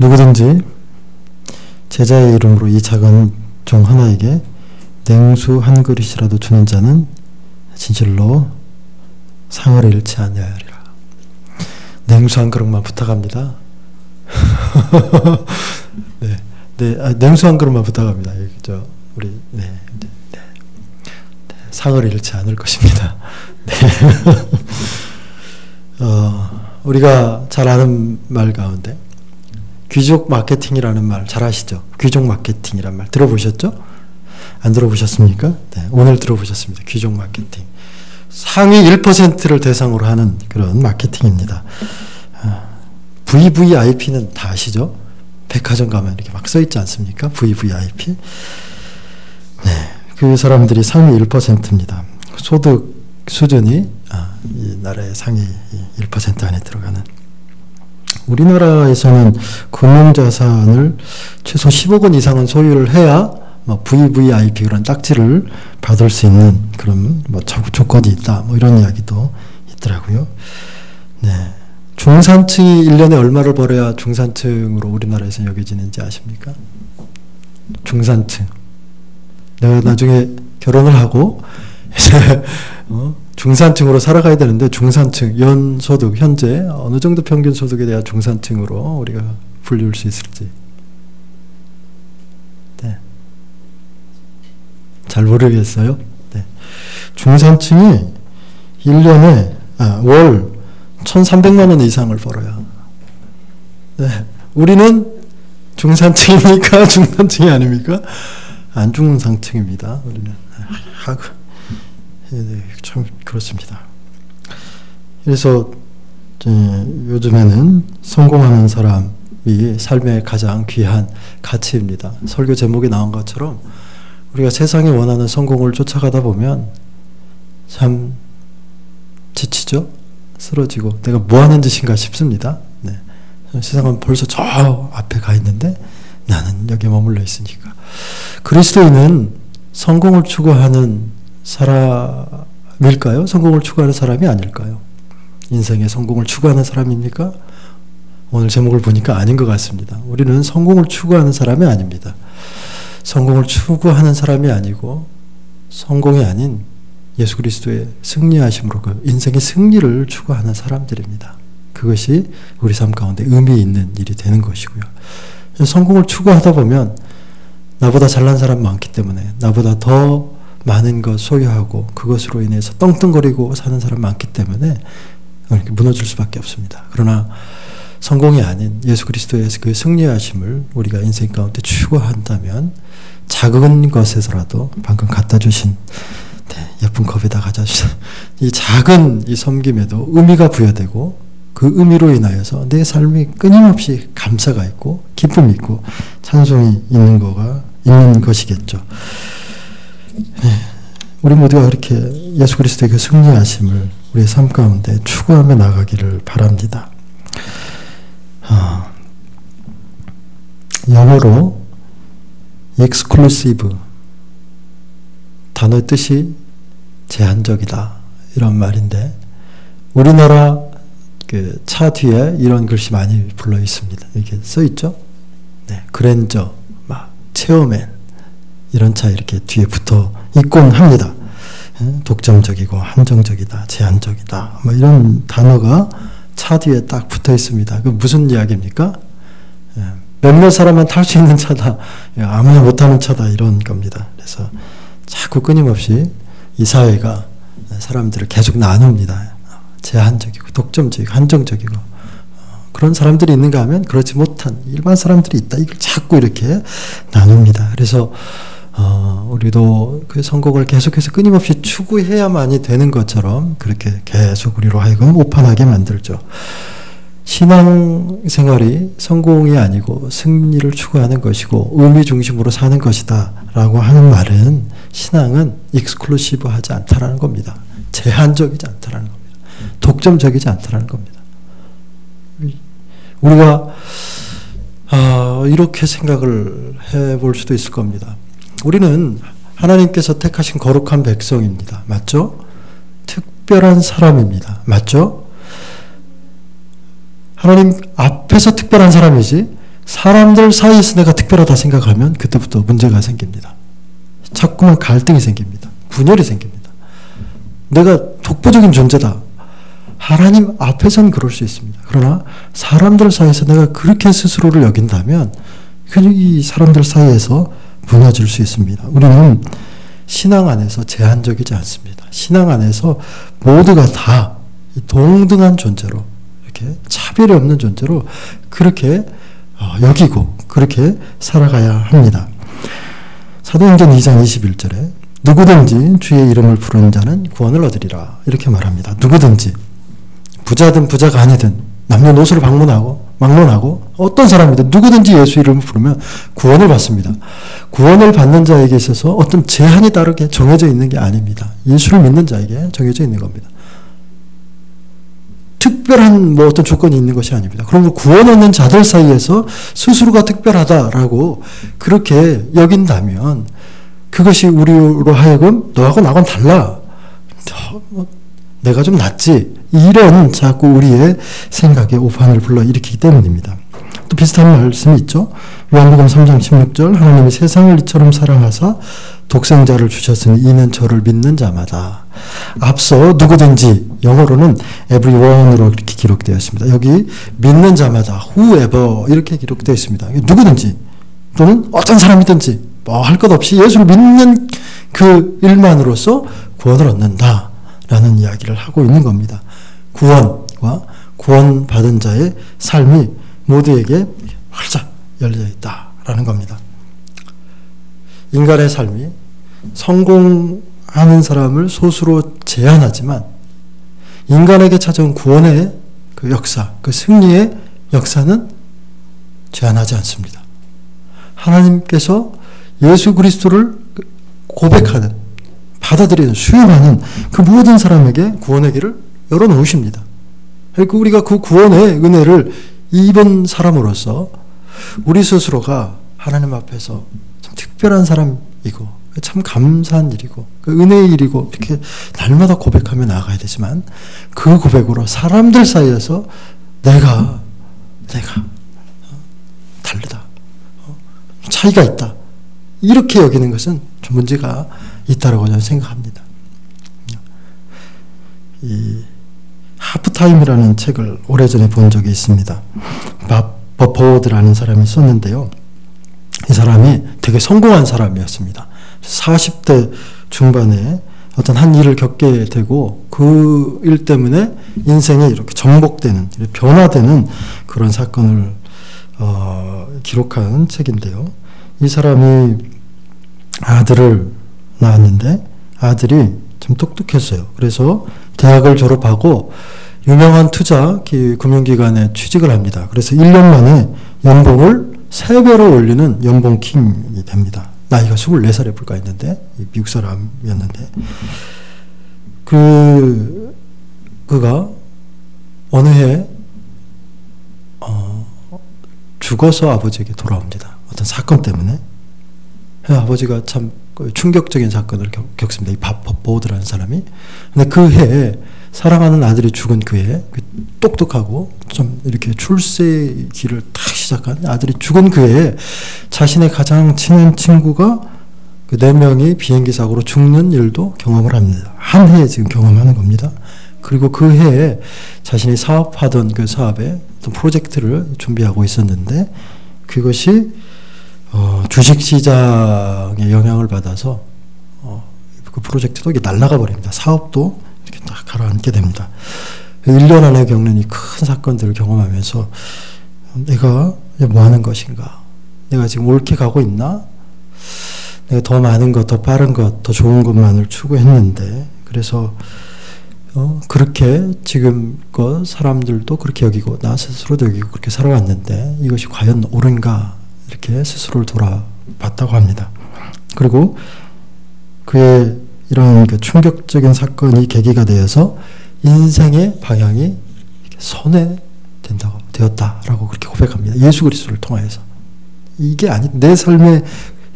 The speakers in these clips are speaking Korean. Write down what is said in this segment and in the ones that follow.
누구든지 제자의 이름으로 이 작은 종 하나에게 냉수 한 그릇이라도 주는 자는 진실로 상을 잃지 아니하리라. 냉수 한 그릇만 부탁합니다. 네, 네, 냉수 한 그릇만 부탁합니다. 우리 상을 잃지 않을 것입니다. 네. 우리가 잘 아는 말 가운데 귀족 마케팅이라는 말 잘 아시죠? 귀족 마케팅이란 말 들어보셨죠? 안 들어보셨습니까? 네, 오늘 들어보셨습니다. 귀족 마케팅. 상위 1%를 대상으로 하는 그런 마케팅입니다. VVIP는 다 아시죠? 백화점 가면 이렇게 막 써있지 않습니까? VVIP. 네, 그 사람들이 상위 1%입니다. 소득 수준이 이 나라의 상위 1% 안에 들어가는. 우리나라에서는 금융자산을 최소 10억 원 이상은 소유를 해야 VVIP 그런 딱지를 받을 수 있는 그런 조건이 있다. 이런 이야기도 있더라고요. 네. 중산층이 1년에 얼마를 벌어야 중산층으로 우리나라에서 여겨지는지 아십니까? 중산층. 내가 나중에 결혼을 하고 이제 중산층으로 살아가야 되는데 중산층, 연소득, 현재 어느 정도 평균 소득에 대한 중산층으로 우리가 분류할 수 있을지. 네. 잘 모르겠어요. 네. 중산층이 1년에 월 1,300만 원 이상을 벌어야. 네. 우리는 중산층입니까? 중산층이 아닙니까? 안 중산층입니다. 우리는. 네, 참 그렇습니다. 그래서 요즘에는 성공하는 사람이 삶의 가장 귀한 가치입니다. 설교 제목에 나온 것처럼 우리가 세상이 원하는 성공을 쫓아가다 보면 참 지치죠? 쓰러지고 내가 뭐 하는 짓인가 싶습니다. 네. 세상은 벌써 저 앞에 가 있는데 나는 여기에 머물러 있으니까. 그리스도인은 성공을 추구하는 사람일까요? 성공을 추구하는 사람이 아닐까요? 인생의 성공을 추구하는 사람입니까? 오늘 제목을 보니까 아닌 것 같습니다. 우리는 성공을 추구하는 사람이 아닙니다. 성공을 추구하는 사람이 아니고 성공이 아닌 예수 그리스도의 승리하심으로 그 인생의 승리를 추구하는 사람들입니다. 그것이 우리 삶 가운데 의미 있는 일이 되는 것이고요. 성공을 추구하다 보면 나보다 잘난 사람 많기 때문에 나보다 더 많은 것 소유하고 그것으로 인해서 떵떵거리고 사는 사람 많기 때문에 이렇게 무너질 수밖에 없습니다. 그러나 성공이 아닌 예수 그리스도의 그 승리하심을 우리가 인생 가운데 추구한다면 작은 것에서라도 방금 갖다 주신 예쁜 컵에다 가져주신 이 작은 이 섬김에도 의미가 부여되고 그 의미로 인하여서 내 삶이 끊임없이 감사가 있고 기쁨이 있고 찬송이 있는 것이겠죠. 우리 모두가 그렇게 예수 그리스도의 그 승리하심을 우리의 삶 가운데 추구하며 나가기를 바랍니다. 영어로 exclusive 단어의 뜻이 제한적이다 이런 말인데 우리나라 그 차 뒤에 이런 글씨 많이 불러 있습니다. 이렇게 써 있죠. 네, 그랜저, 체어맨 이런 차 이렇게 뒤에 붙어 있곤 합니다. 독점적이고 한정적이다, 제한적이다 이런 단어가 차 뒤에 딱 붙어 있습니다. 그 무슨 이야기입니까? 몇몇 사람만 탈 수 있는 차다, 아무나 못 타는 차다 이런 겁니다. 그래서 자꾸 끊임없이 이 사회가 사람들을 계속 나눕니다. 제한적이고 독점적이고 한정적이고 그런 사람들이 있는가 하면 그렇지 못한 일반 사람들이 있다. 이걸 자꾸 이렇게 나눕니다. 그래서 우리도 그 성공을 계속해서 끊임없이 추구해야만이 되는 것처럼 그렇게 계속 우리로 하여금 오판하게 만들죠. 신앙생활이 성공이 아니고 승리를 추구하는 것이고 의미 중심으로 사는 것이다 라고 하는 말은 신앙은 익스클루시브하지 않다라는 겁니다. 제한적이지 않다라는 겁니다. 독점적이지 않다라는 겁니다. 우리가 이렇게 생각을 해볼 수도 있을 겁니다. 우리는 하나님께서 택하신 거룩한 백성입니다. 맞죠? 특별한 사람입니다. 맞죠? 하나님 앞에서 특별한 사람이지 사람들 사이에서 내가 특별하다 생각하면 그때부터 문제가 생깁니다. 자꾸만 갈등이 생깁니다. 분열이 생깁니다. 내가 독보적인 존재다. 하나님 앞에서는 그럴 수 있습니다. 그러나 사람들 사이에서 내가 그렇게 스스로를 여긴다면 이 사람들 사이에서 무너질 수 있습니다. 우리는 신앙 안에서 제한적이지 않습니다. 신앙 안에서 모두가 다 동등한 존재로 이렇게 차별이 없는 존재로 그렇게 여기고 그렇게 살아가야 합니다. 사도행전 2장 21절에 누구든지 주의 이름을 부르는 자는 구원을 얻으리라 이렇게 말합니다. 누구든지 부자든 부자가 아니든 남녀노소를 막론하고 어떤 사람이든 누구든지 예수 이름을 부르면 구원을 받습니다. 구원을 받는 자에게 있어서 어떤 제한이 다르게 정해져 있는 게 아닙니다. 예수를 믿는 자에게 정해져 있는 겁니다. 특별한 어떤 조건이 있는 것이 아닙니다. 그러면 구원 얻는 자들 사이에서 스스로가 특별하다라고 그렇게 여긴다면 그것이 우리로 하여금 너하고 나하고는 달라. 내가 좀 낫지. 이런 자꾸 우리의 생각에 오판을 불러일으키기 때문입니다. 또 비슷한 말씀이 있죠. 요한복음 3장 16절 하나님이 세상을 이처럼 사랑하사 독생자를 주셨으니 이는 저를 믿는 자마다. 앞서 누구든지 영어로는 everyone으로 이렇게 기록되어 있습니다. 여기 믿는 자마다 whoever 이렇게 기록되어 있습니다. 누구든지 또는 어떤 사람이든지 뭐 할 것 없이 예수를 믿는 그 일만으로서 구원을 얻는다라는 이야기를 하고 있는 겁니다. 구원과 구원받은 자의 삶이 모두에게 활짝 열려 있다라는 겁니다. 인간의 삶이 성공하는 사람을 소수로 제한하지만 인간에게 찾아온 구원의 그 역사, 그 승리의 역사는 제한하지 않습니다. 하나님께서 예수 그리스도를 고백하는, 받아들이는, 수용하는 그 모든 사람에게 구원의 길을 열어놓으십니다. 그러니까 우리가 그 구원의 은혜를 입은 사람으로서 우리 스스로가 하나님 앞에서 참 특별한 사람이고 참 감사한 일이고 그 은혜의 일이고 이렇게 날마다 고백하며 나아가야 되지만 그 고백으로 사람들 사이에서 내가 다르다. 차이가 있다. 이렇게 여기는 것은 좀 문제가 있다라고 저는 생각합니다. 이 하프타임이라는 책을 오래전에 본 적이 있습니다. 밥 버포워드라는 사람이 썼는데요. 이 사람이 되게 성공한 사람이었습니다. 40대 중반에 어떤 한 일을 겪게 되고 그 일 때문에 인생에 이렇게 정복되는, 변화되는 그런 사건을 기록한 책인데요. 이 사람이 아들을 낳았는데 아들이 좀 똑똑했어요. 그래서 대학을 졸업하고 유명한 투자 금융기관에 취직을 합니다. 그래서 1년 만에 연봉을 3배로 올리는 연봉킹이 됩니다. 나이가 24살에 불과했는데 미국 사람이었는데 그가 어느 해 죽어서 아버지에게 돌아옵니다. 어떤 사건 때문에. 아버지가 참 충격적인 사건을 겪습니다. 이 밥 버포워드라는 사람이. 근데 그 해에 사랑하는 아들이 죽은 그 해에 똑똑하고 좀 이렇게 출세의 길을 탁 시작한 아들이 죽은 그 해에 자신의 가장 친한 친구가 그 4명이 비행기 사고로 죽는 일도 경험을 합니다. 한 해에 지금 경험하는 겁니다. 그리고 그 해에 자신이 사업하던 그 사업에 어떤 프로젝트를 준비하고 있었는데 그것이 주식시장의 영향을 받아서 그 프로젝트도 이게 날아가 버립니다. 사업도 이렇게 딱 가라앉게 됩니다. 1년 안에 겪는 이 큰 사건들을 경험하면서 내가 뭐 하는 것인가? 내가 지금 옳게 가고 있나? 내가 더 많은 것, 더 빠른 것, 더 좋은 것만을 추구했는데 그래서 그렇게 지금껏 사람들도 그렇게 여기고 나 스스로도 여기고 그렇게 살아왔는데 이것이 과연 옳은가? 이렇게 스스로를 돌아봤다고 합니다. 그리고 그의 이런 그 충격적인 사건이 계기가 되어서 인생의 방향이 되었다라고 그렇게 고백합니다. 예수 그리스도를 통하여서. 이게 내 삶의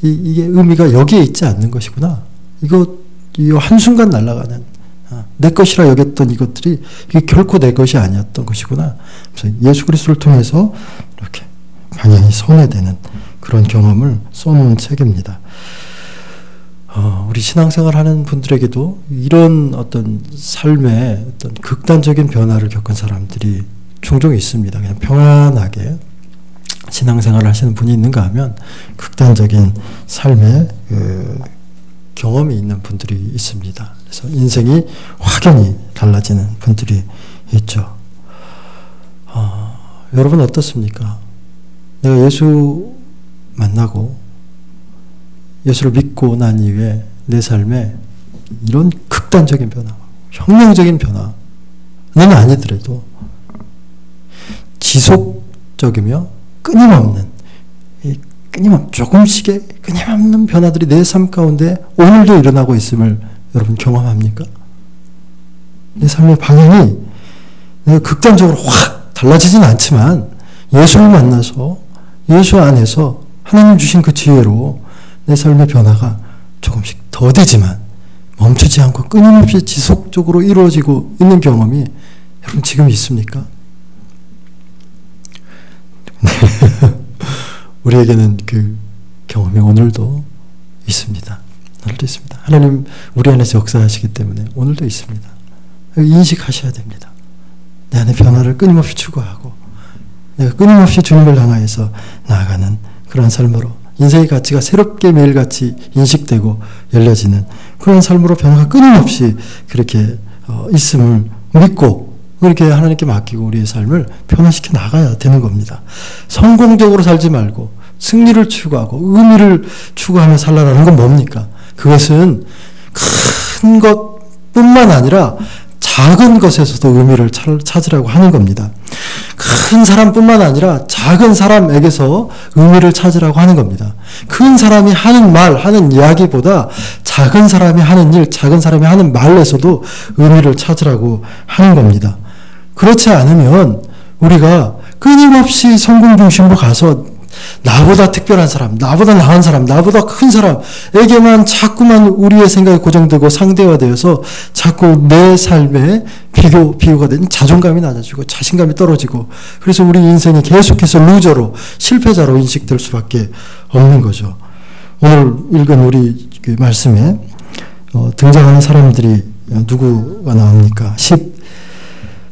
이게 의미가 여기에 있지 않는 것이구나. 이 한순간 날아가는 내 것이라 여겼던 이것들이 이게 결코 내 것이 아니었던 것이구나. 그래서 예수 그리스도를 통해서 이렇게 방향이 손해되는 그런 경험을 써놓은 책입니다. 우리 신앙생활 하는 분들에게도 이런 어떤 삶의 어떤 극단적인 변화를 겪은 사람들이 종종 있습니다. 그냥 평안하게 신앙생활을 하시는 분이 있는가 하면 극단적인 삶의 경험이 있는 분들이 있습니다. 그래서 인생이 확연히 달라지는 분들이 있죠. 여러분 어떻습니까? 내가 예수 만나고 예수를 믿고 난 이후에 내 삶에 이런 극단적인 변화, 혁명적인 변화는 아니더라도 지속적이며 끊임없는 조금씩의 끊임없는 변화들이 내 삶 가운데 오늘도 일어나고 있음을 여러분 경험합니까? 내 삶의 방향이 내가 극단적으로 확 달라지진 않지만 예수를 만나서 예수 안에서 하나님 주신 그 지혜로 내 삶의 변화가 조금씩 더디지만 멈추지 않고 끊임없이 지속적으로 이루어지고 있는 경험이 여러분 지금 있습니까? 우리에게는 그 경험이 오늘도 있습니다. 오늘도 있습니다. 하나님 우리 안에서 역사하시기 때문에 오늘도 있습니다. 인식하셔야 됩니다. 내 안에 변화를 끊임없이 추구하고 내가 끊임없이 주님을 향하여서 나아가는 그런 삶으로 인생의 가치가 새롭게 매일같이 인식되고 열려지는 그런 삶으로 변화가 끊임없이 그렇게 있음을 믿고 그렇게 하나님께 맡기고 우리의 삶을 변화시켜 나가야 되는 겁니다. 성공적으로 살지 말고 승리를 추구하고 의미를 추구하며 살라라는 건 뭡니까? 그것은 큰 것뿐만 아니라 작은 것에서도 의미를 찾으라고 하는 겁니다. 큰 사람뿐만 아니라 작은 사람에게서 의미를 찾으라고 하는 겁니다. 큰 사람이 하는 말, 하는 이야기보다 작은 사람이 하는 일, 작은 사람이 하는 말에서도 의미를 찾으라고 하는 겁니다. 그렇지 않으면 우리가 끊임없이 성공 중심으로 가서 나보다 특별한 사람, 나보다 나은 사람, 나보다 큰 사람에게만 자꾸만 우리의 생각이 고정되고 상대화되어서 자꾸 내 삶에 비교가 되는 자존감이 낮아지고 자신감이 떨어지고 그래서 우리 인생이 계속해서 루저로 실패자로 인식될 수밖에 없는 거죠. 오늘 읽은 우리 그 말씀에 등장하는 사람들이 누구가 나옵니까?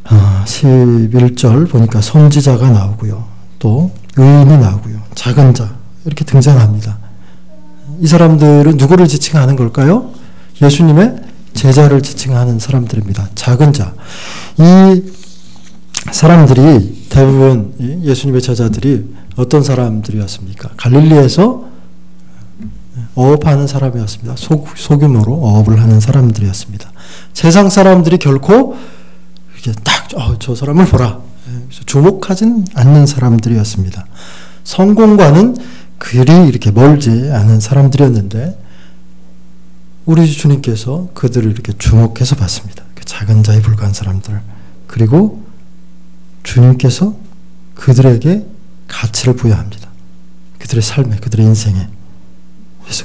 11절 보니까 선지자가 나오고요. 또 의인이 나오고요. 작은 자 이렇게 등장합니다. 이 사람들은 누구를 지칭하는 걸까요? 예수님의 제자를 지칭하는 사람들입니다. 작은 자. 이 사람들이 대부분 예수님의 제자들이 어떤 사람들이었습니까? 갈릴리에서 어업하는 사람이었습니다. 소규모로 어업을 하는 사람들이었습니다. 세상 사람들이 결코 이렇게 딱 저 사람을 보라. 주목하지는 않는 사람들이었습니다. 성공과는 그리 이렇게 멀지 않은 사람들이었는데 우리 주님께서 그들을 이렇게 주목해서 봤습니다. 그 작은 자에 불과한 사람들. 그리고 주님께서 그들에게 가치를 부여합니다. 그들의 삶에, 그들의 인생에. 그래서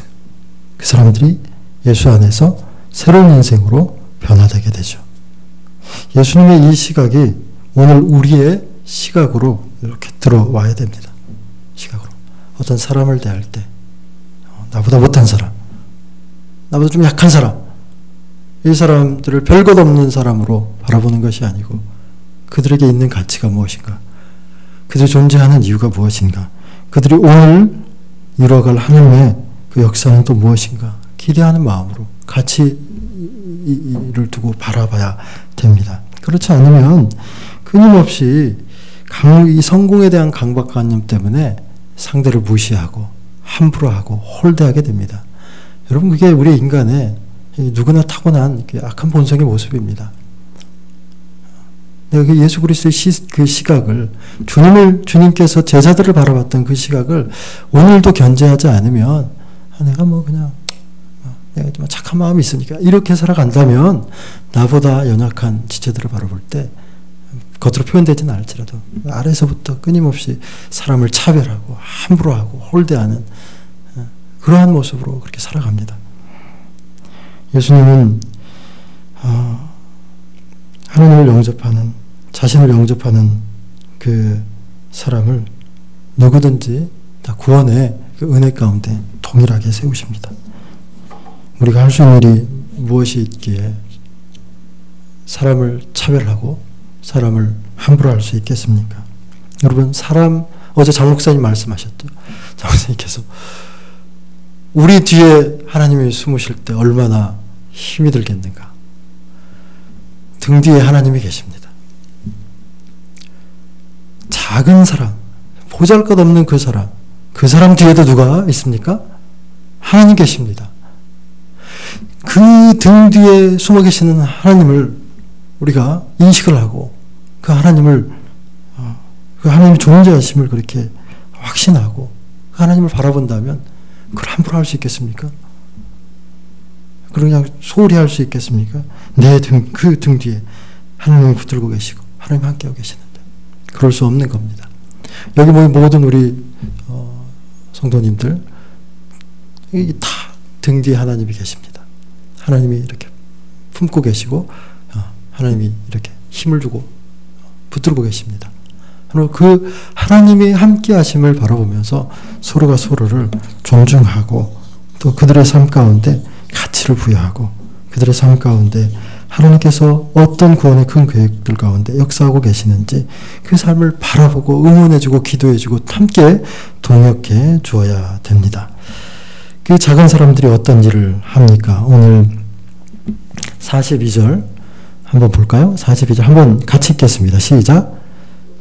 그 사람들이 예수 안에서 새로운 인생으로 변화되게 되죠. 예수님의 이 시각이 오늘 우리의 시각으로 이렇게 들어와야 됩니다. 시각으로. 어떤 사람을 대할 때 나보다 못한 사람, 나보다 좀 약한 사람, 이 사람들을 별것 없는 사람으로 바라보는 것이 아니고 그들에게 있는 가치가 무엇인가, 그들이 존재하는 이유가 무엇인가, 그들이 오늘 이뤄갈 하나님의 그 역사는 또 무엇인가 기대하는 마음으로 가치를 두고 바라봐야 됩니다. 그렇지 않으면 끊임없이 이 성공에 대한 강박관념 때문에 상대를 무시하고 함부로 하고 홀대하게 됩니다. 여러분 그게 우리 인간의 누구나 타고난 악한 본성의 모습입니다. 내가 예수 그리스도의 그 시각을 주님께서 제자들을 바라봤던 그 시각을 오늘도 견제하지 않으면 내가 내가 좀 착한 마음이 있으니까 이렇게 살아간다면 나보다 연약한 지체들을 바라볼 때 겉으로 표현되지는 않을지라도 아래서부터 끊임없이 사람을 차별하고 함부로 하고 홀대하는 그러한 모습으로 그렇게 살아갑니다. 예수님은 하나님을 영접하는, 자신을 영접하는 그 사람을 누구든지 다 구원의 그 은혜 가운데 동일하게 세우십니다. 우리가 할 수 있는 일이 무엇이 있기에 사람을 차별하고 사람을 함부로 할 수 있겠습니까? 여러분, 어제 장 목사님 말씀하셨죠. 장 목사님께서 우리 뒤에 하나님이 숨으실 때 얼마나 힘이 들겠는가. 등 뒤에 하나님이 계십니다. 작은 사람, 보잘것없는 그 사람 뒤에도 누가 있습니까? 하나님 계십니다. 그 등 뒤에 숨어 계시는 하나님을 우리가 인식을 하고 그 하나님이 존재하심을 그렇게 확신하고 그 하나님을 바라본다면 그걸 함부로 할 수 있겠습니까? 그냥 소홀히 할 수 있겠습니까? 그 등 뒤에 하나님이 붙들고 계시고 하나님 함께하고 계시는데 그럴 수 없는 겁니다. 여기 모든 우리 성도님들 다 등 뒤에 하나님이 계십니다. 하나님이 이렇게 품고 계시고 하나님이 이렇게 힘을 주고 붙들고 계십니다. 그 하나님이 함께 하심을 바라보면서 서로가 서로를 존중하고 또 그들의 삶 가운데 가치를 부여하고 그들의 삶 가운데 하나님께서 어떤 구원의 큰 계획들 가운데 역사하고 계시는지 그 삶을 바라보고 응원해주고 기도해주고 함께 동역해 주어야 됩니다. 그 작은 사람들이 어떤 일을 합니까? 오늘 42절 한번 볼까요? 42절 한번 같이 읽겠습니다. 시작.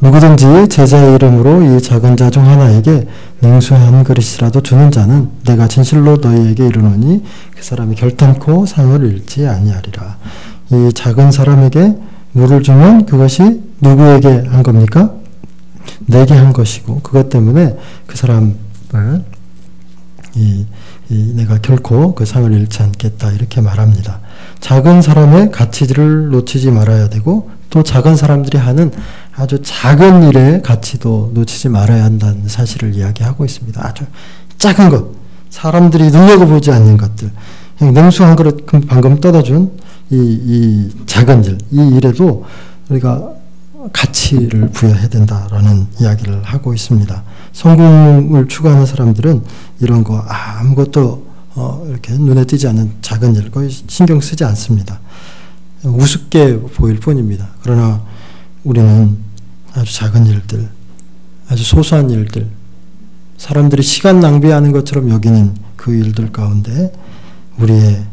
누구든지 제자의 이름으로 이 작은 자 중 하나에게 냉수 한 그릇이라도 주는 자는 내가 진실로 너희에게 이르노니 그 사람이 결탄코 상을 잃지 아니하리라. 이 작은 사람에게 물을 주면 그것이 누구에게 한 겁니까? 내게 한 것이고 그것 때문에 그 사람을 내가 결코 그 상을 잃지 않겠다 이렇게 말합니다. 작은 사람의 가치를 놓치지 말아야 되고 또 작은 사람들이 하는 아주 작은 일의 가치도 놓치지 말아야 한다는 사실을 이야기하고 있습니다. 아주 작은 것, 사람들이 눈여겨보지 않는 것들, 냉수 한 그릇 방금 떠다준 이 작은 일, 이 일에도 우리가 가치를 부여해야 된다라는 이야기를 하고 있습니다. 성공을 추구하는 사람들은 이런 거 아무것도 이렇게 눈에 띄지 않는 작은 일 거의 신경 쓰지 않습니다. 우습게 보일 뿐입니다. 그러나 우리는 아주 작은 일들, 아주 소소한 일들, 사람들이 시간 낭비하는 것처럼 여기는 그 일들 가운데 우리의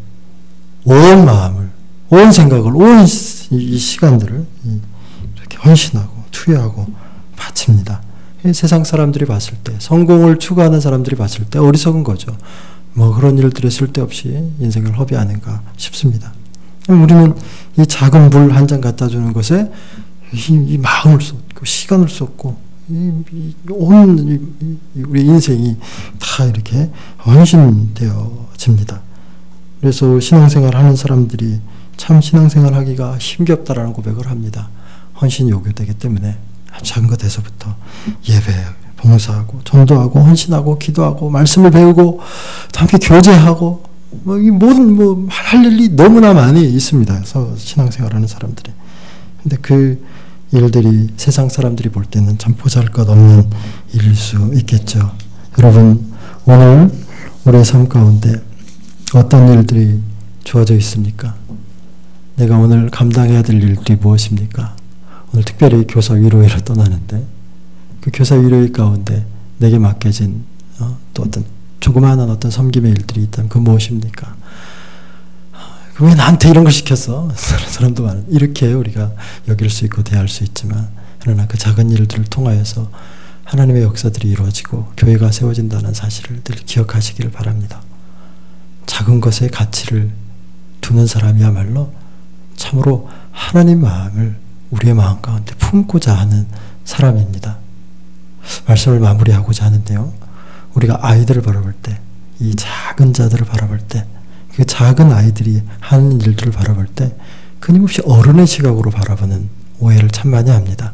온 마음을, 온 생각을, 온 이 시간들을 이렇게 헌신하고 투여하고 바칩니다. 세상 사람들이 봤을 때, 성공을 추구하는 사람들이 봤을 때 어리석은 거죠. 그런 일들에 쓸데없이 인생을 허비하는가 싶습니다. 우리는 이 작은 물 한 잔 갖다 주는 것에 이 마음을 쏟고 시간을 쏟고 온 우리 인생이 다 이렇게 헌신되어집니다. 그래서 신앙생활 하는 사람들이 참 신앙생활 하기가 힘겹다라는 고백을 합니다. 헌신이 요구되기 때문에 작은 것에서부터 예배, 봉사하고 전도하고 헌신하고 기도하고 말씀을 배우고 함께 교제하고 이 모든 할 일이 너무나 많이 있습니다. 그래서 신앙생활하는 사람들이. 근데 그 일들이 세상 사람들이 볼 때는 참 보잘것없는 일일 수 있겠죠. 여러분, 오늘 우리의 삶 가운데 어떤 일들이 주어져 있습니까? 내가 오늘 감당해야 될 일들이 무엇입니까? 오늘 특별히 교사 위로회를 떠나는데 그 교사 위로회 가운데 내게 맡겨진 또 어떤 조그마한 어떤 섬김의 일들이 있다면 그 무엇입니까? 왜 나한테 이런 걸 시켰어? 사람도 많은 이렇게 우리가 여길 수 있고 대할 수 있지만 그러나 그 작은 일들을 통하여서 하나님의 역사들이 이루어지고 교회가 세워진다는 사실을 늘 기억하시기를 바랍니다. 작은 것에 가치를 두는 사람이야말로 참으로 하나님 마음을 우리의 마음 가운데 품고자 하는 사람입니다. 말씀을 마무리하고자 하는데요. 우리가 아이들을 바라볼 때, 이 작은 자들을 바라볼 때, 그 작은 아이들이 하는 일들을 바라볼 때 끊임없이 어른의 시각으로 바라보는 오해를 참 많이 합니다.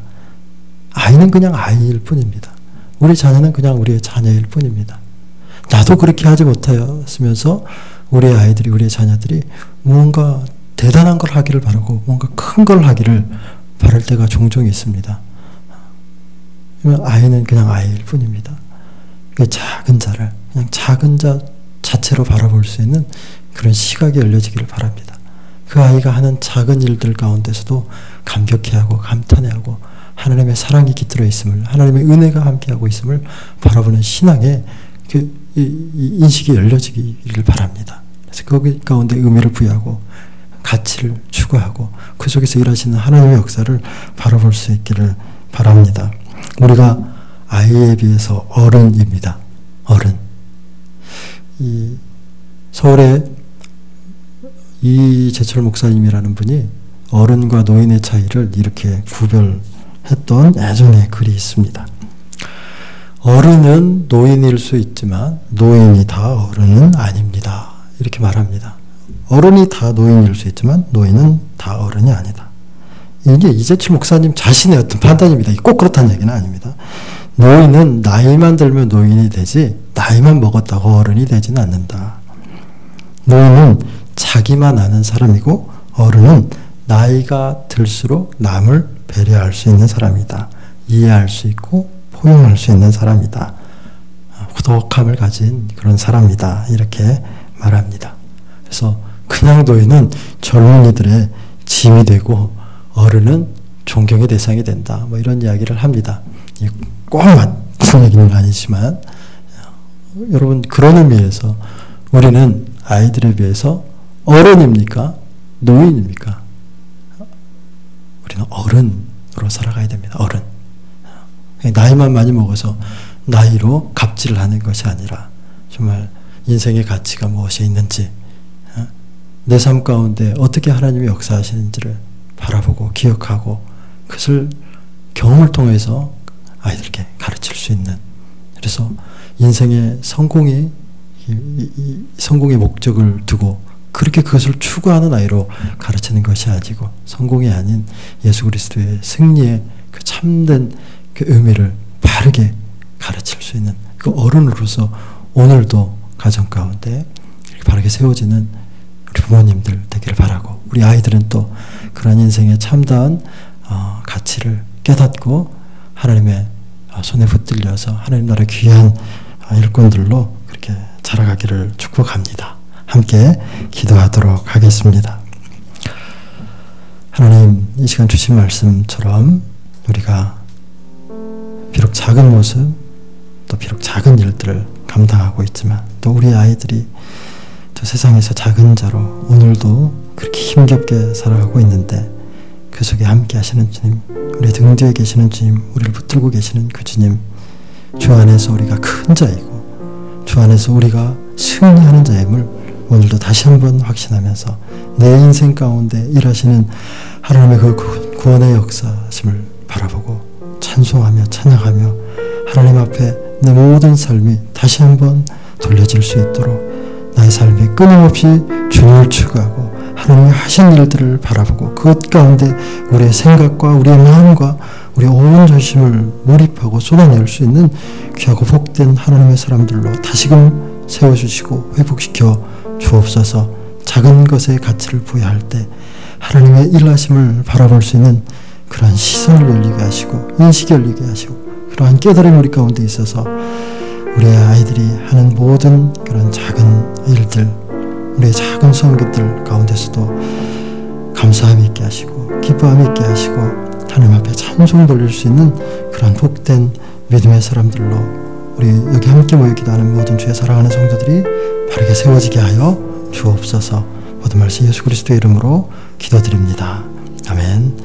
아이는 그냥 아이일 뿐입니다. 우리 자녀는 그냥 우리의 자녀일 뿐입니다. 나도 그렇게 하지 못하였으면서 우리의 아이들이, 우리의 자녀들이 무언가 대단한 걸 하기를 바라고 뭔가 큰 걸 하기를 바랄 때가 종종 있습니다. 아이는 그냥 아이일 뿐입니다. 그 작은 자를 그냥 작은 자 자체로 바라볼 수 있는 그런 시각이 열려지기를 바랍니다. 그 아이가 하는 작은 일들 가운데서도 감격해하고 감탄해하고 하나님의 사랑이 깃들어 있음을, 하나님의 은혜가 함께하고 있음을 바라보는 신앙의 그 인식이 열려지기를 바랍니다. 그래서 거기 가운데 의미를 부여하고 가치를 추구하고 그 속에서 일하시는 하나님의 역사를 바라볼 수 있기를 바랍니다. 우리가 아이에 비해서 어른입니다. 어른. 이 서울에 이재철 목사님이라는 분이 어른과 노인의 차이를 이렇게 구별했던 예전에 글이 있습니다. 어른은 노인일 수 있지만 노인이 다 어른은 아닙니다. 이렇게 말합니다. 어른이 다 노인일 수 있지만 노인은 다 어른이 아니다. 이게 이재철 목사님 자신의 어떤 판단입니다. 꼭 그렇다는 얘기는 아닙니다. 노인은 나이만 들면 노인이 되지 나이만 먹었다고 어른이 되지는 않는다. 노인은 자기만 아는 사람이고 어른은 나이가 들수록 남을 배려할 수 있는 사람이다. 이해할 수 있고 포용할 수 있는 사람이다. 후덕함을 가진 그런 사람이다. 이렇게 말합니다. 그래서 그냥 노인은 젊은이들의 짐이 되고 어른은 존경의 대상이 된다. 뭐 이런 이야기를 합니다. 꼭 맞는 얘기는 아니지만 여러분 그런 의미에서 우리는 아이들에 비해서 어른입니까? 노인입니까? 우리는 어른으로 살아가야 됩니다. 어른. 나이만 많이 먹어서 나이로 갑질을 하는 것이 아니라 정말 인생의 가치가 무엇이 있는지 내 삶 가운데 어떻게 하나님이 역사하시는지를 바라보고 기억하고 그것을 경험을 통해서 아이들에게 가르칠 수 있는, 그래서 인생의 성공의 목적을 두고 그렇게 그것을 추구하는 아이로 가르치는 것이 아니고 성공이 아닌 예수 그리스도의 승리의 그 참된 그 의미를 바르게 가르칠 수 있는 그 어른으로서 오늘도 가정 가운데 바르게 세워지는 우리 부모님들 되기를 바라고, 우리 아이들은 또 그런 인생의 참다운 가치를 깨닫고 하나님의 손에 붙들려서 하나님 나라의 귀한 일꾼들로 그렇게 자라가기를 축복합니다. 함께 기도하도록 하겠습니다. 하나님, 이 시간 주신 말씀처럼 우리가 비록 작은 모습, 또 비록 작은 일들을 감당하고 있지만 또 우리 아이들이 저 세상에서 작은 자로 오늘도 그렇게 힘겹게 살아가고 있는데 그 속에 함께 하시는 주님, 우리 등 뒤에 계시는 주님, 우리를 붙들고 계시는 그 주님, 주 안에서 우리가 큰 자이고 주 안에서 우리가 승리하는 자임을 오늘도 다시 한번 확신하면서 내 인생 가운데 일하시는 하나님의 그 구원의 역사심을 바라보고 찬송하며 찬양하며 하나님 앞에 내 모든 삶이 다시 한번 돌려질 수 있도록 나의 삶이 끊임없이 주님을 추구하고 하나님이 하신 일들을 바라보고 그것 가운데 우리의 생각과 우리의 마음과 우리의 온 전심을 몰입하고 쏟아낼 수 있는 귀하고 복된 하나님의 사람들로 다시금 세워주시고 회복시켜 주옵소서. 작은 것의 가치를 부여할 때 하나님의 일하심을 바라볼 수 있는 그러한 시선을 열리게 하시고 인식이 열리게 하시고 그러한 깨달음이 우리 가운데 있어서 우리의 아이들이 하는 모든 그런 작은 일들, 우리의 작은 소원들 가운데서도 감사함이 있게 하시고 기뻐함이 있게 하시고 하나님 앞에 찬송 돌릴 수 있는 그런 복된 믿음의 사람들로 우리 여기 함께 모여 기도하는 모든 주의 사랑하는 성도들이 바르게 세워지게 하여 주옵소서. 모든 말씀 예수 그리스도의 이름으로 기도드립니다. 아멘.